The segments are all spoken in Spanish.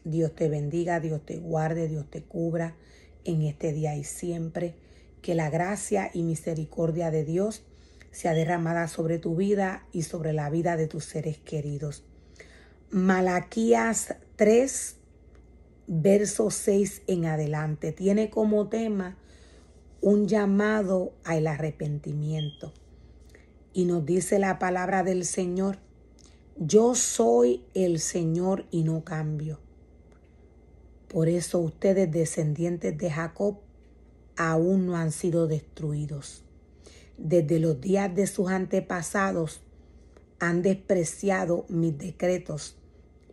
Dios te bendiga, Dios te guarde, Dios te cubra en este día y siempre. Que la gracia y misericordia de Dios sea derramada sobre tu vida y sobre la vida de tus seres queridos. Malaquías 3, verso 6 en adelante, tiene como tema un llamado al arrepentimiento. Y nos dice la palabra del Señor: yo soy el Señor y no cambio. Por eso ustedes, descendientes de Jacob, aún no han sido destruidos. Desde los días de sus antepasados han despreciado mis decretos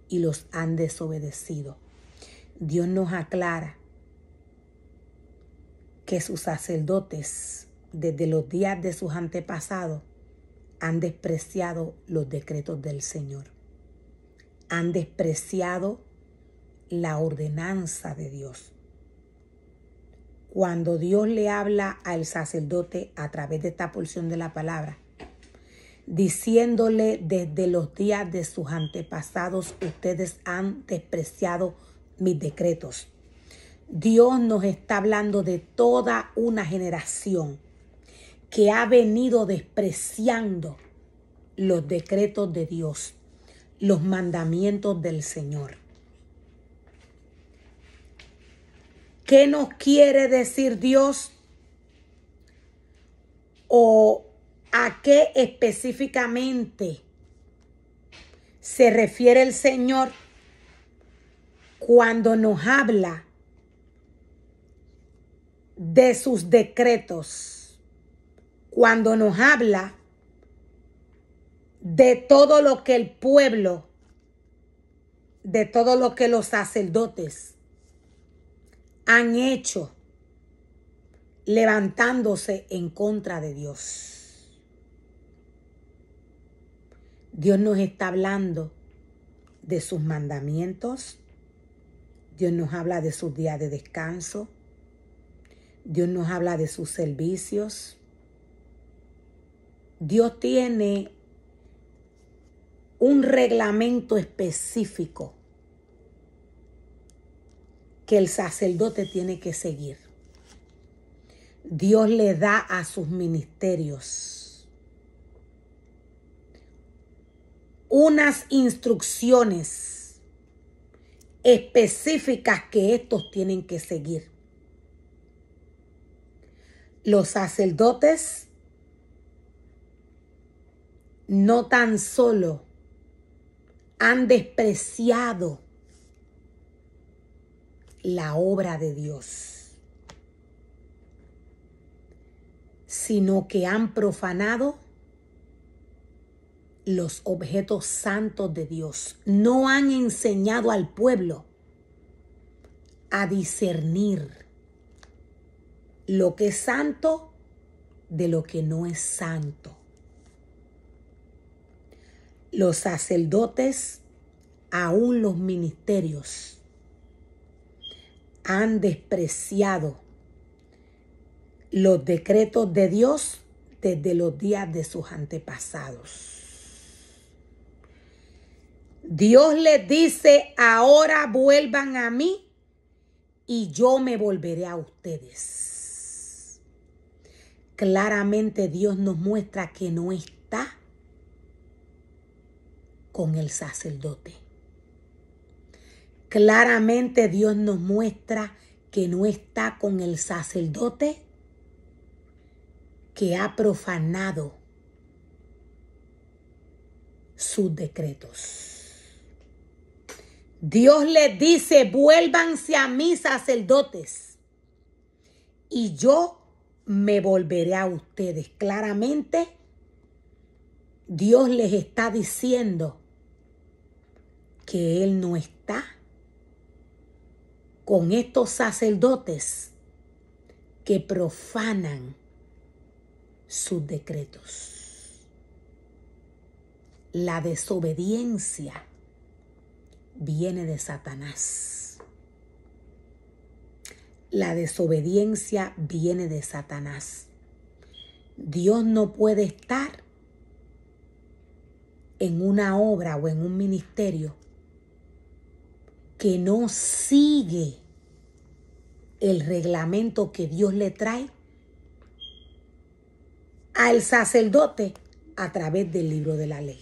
y los han desobedecido. Dios nos aclara que sus sacerdotes, desde los días de sus antepasados, han despreciado los decretos del Señor. Han despreciado la ordenanza de Dios. Cuando Dios le habla al sacerdote a través de esta porción de la palabra, diciéndole: desde los días de sus antepasados ustedes han despreciado mis decretos, Dios nos está hablando de toda una generación que ha venido despreciando los decretos de Dios, los mandamientos del Señor. ¿Qué nos quiere decir Dios? ¿O a qué específicamente se refiere el Señor cuando nos habla de sus decretos? Cuando nos habla de todo lo que el pueblo, de todo lo que los sacerdotes han hecho, levantándose en contra de Dios. Dios nos está hablando de sus mandamientos. Dios nos habla de sus días de descanso. Dios nos habla de sus servicios. Dios tiene un reglamento específico que el sacerdote tiene que seguir. Dios le da a sus ministerios unas instrucciones específicas que estos tienen que seguir. Los sacerdotes no tan solo han despreciado la obra de Dios, sino que han profanado los objetos santos de Dios. No han enseñado al pueblo a discernir lo que es santo de lo que no es santo. Los sacerdotes, aún los ministerios, han despreciado los decretos de Dios desde los días de sus antepasados. Dios les dice: ahora vuelvan a mí y yo me volveré a ustedes. Claramente Dios nos muestra que no está con el sacerdote. Claramente Dios nos muestra que no está con el sacerdote que ha profanado sus decretos. Dios les dice: vuélvanse a mí, sacerdotes, y yo me volveré a ustedes. Claramente Dios les está diciendo que Él no está con estos sacerdotes que profanan sus decretos. La desobediencia viene de Satanás. La desobediencia viene de Satanás. Dios no puede estar en una obra o en un ministerio que no sigue el reglamento que Dios le trae al sacerdote a través del libro de la ley.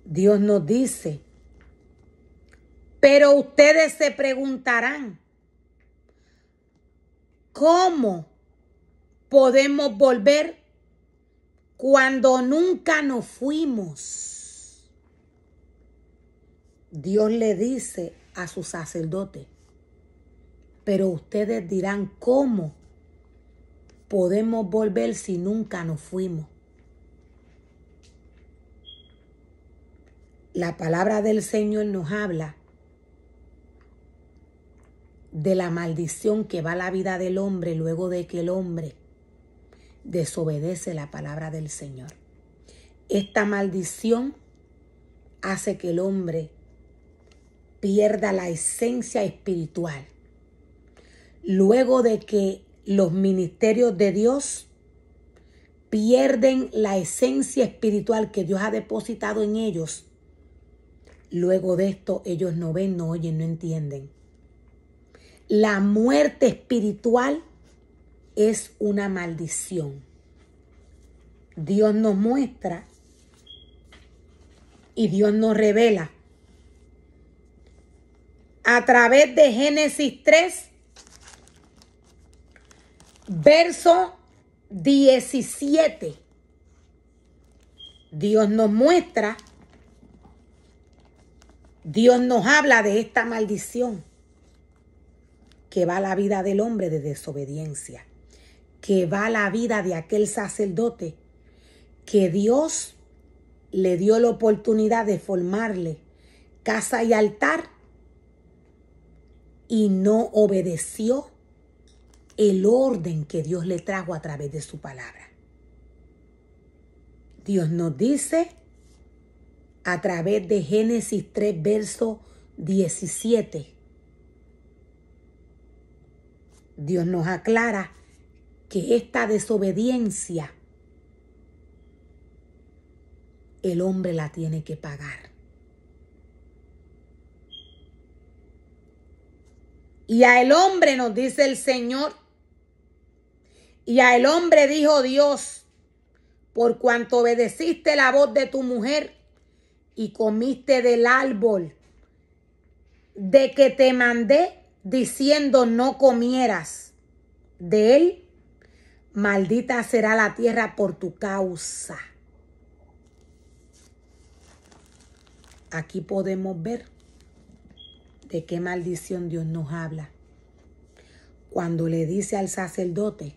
Dios nos dice, pero ustedes se preguntarán, ¿cómo podemos volver cuando nunca nos fuimos? Dios le dice a su sacerdote, pero ustedes dirán, ¿cómo podemos volver si nunca nos fuimos? La palabra del Señor nos habla de la maldición que va a la vida del hombre luego de que el hombre desobedece la palabra del Señor. Esta maldición hace que el hombre pierda la esencia espiritual. Luego de que los ministerios de Dios pierden la esencia espiritual que Dios ha depositado en ellos, luego de esto ellos no ven, no oyen, no entienden. La muerte espiritual es una maldición. Dios nos muestra y Dios nos revela a través de Génesis 3, verso 17. Dios nos muestra, Dios nos habla de esta maldición que va a la vida del hombre de desobediencia, que va a la vida de aquel sacerdote que Dios le dio la oportunidad de formarle casa y altar y no obedeció el orden que Dios le trajo a través de su palabra. Dios nos dice a través de Génesis 3, verso 17. Dios nos aclara que esta desobediencia el hombre la tiene que pagar. Y a el hombre, nos dice el Señor, y a el hombre dijo Dios, por cuanto obedeciste la voz de tu mujer y comiste del árbol de que te mandé, diciendo no comieras de él, maldita será la tierra por tu causa. Aquí podemos ver de qué maldición Dios nos habla. Cuando le dice al sacerdote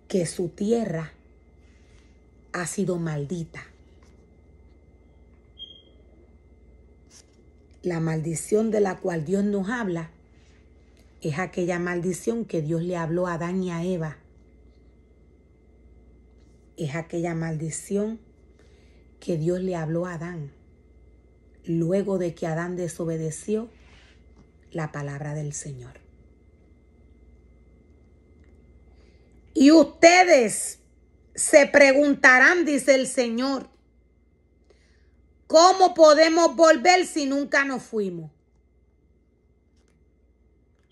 que su tierra ha sido maldita. La maldición de la cual Dios nos habla es aquella maldición que Dios le habló a Adán y a Eva. Es aquella maldición que Dios le habló a Adán luego de que Adán desobedeció la palabra del Señor. Y ustedes se preguntarán, dice el Señor, ¿cómo podemos volver si nunca nos fuimos?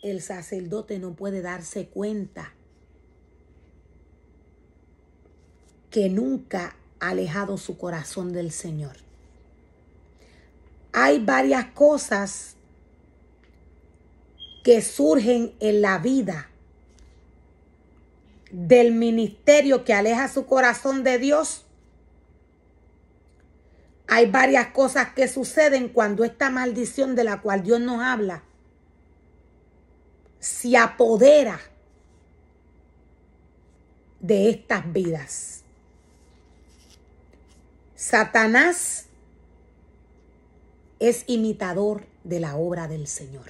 El sacerdote no puede darse cuenta que nunca ha alejado su corazón del Señor. Hay varias cosas que surgen en la vida del ministerio que aleja su corazón de Dios. Hay varias cosas que suceden cuando esta maldición de la cual Dios nos habla se apodera de estas vidas. Satanás es imitador de la obra del Señor.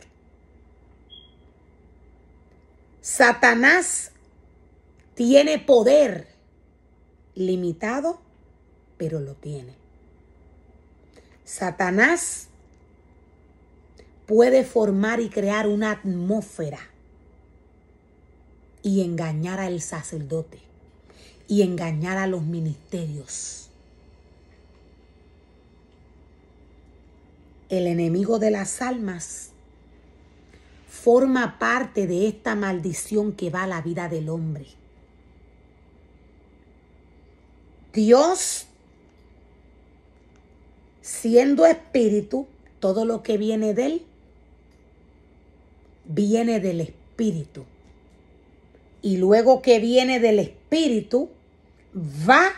Satanás tiene poder limitado, pero lo tiene. Satanás puede formar y crear una atmósfera y engañar al sacerdote y engañar a los ministerios. el enemigo de las almas, forma parte de esta maldición que va a la vida del hombre. Dios, siendo espíritu, todo lo que viene de él, viene del espíritu. Y luego que viene del espíritu, va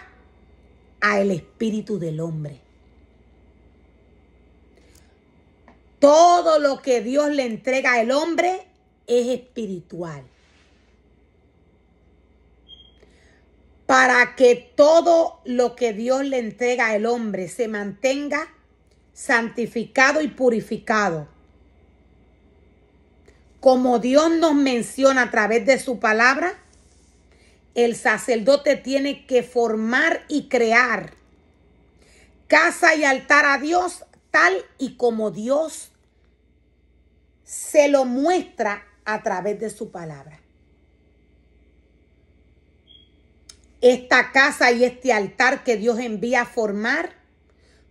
al espíritu del hombre. Todo lo que Dios le entrega al hombre es espiritual. Para que todo lo que Dios le entrega al hombre se mantenga santificado y purificado, como Dios nos menciona a través de su palabra, el sacerdote tiene que formar y crear casa y altar a Dios tal y como Dios se lo muestra a través de su palabra. Esta casa y este altar que Dios envía a formar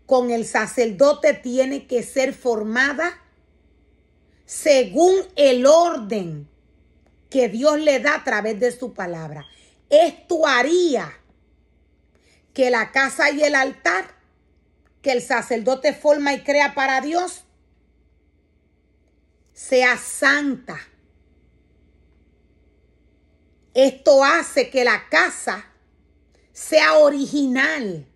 con el sacerdote tiene que ser formada según el orden que Dios le da a través de su palabra. Esto haría que la casa y el altar que el sacerdote forma y crea para Dios sea santa. Esto hace que la casa sea original.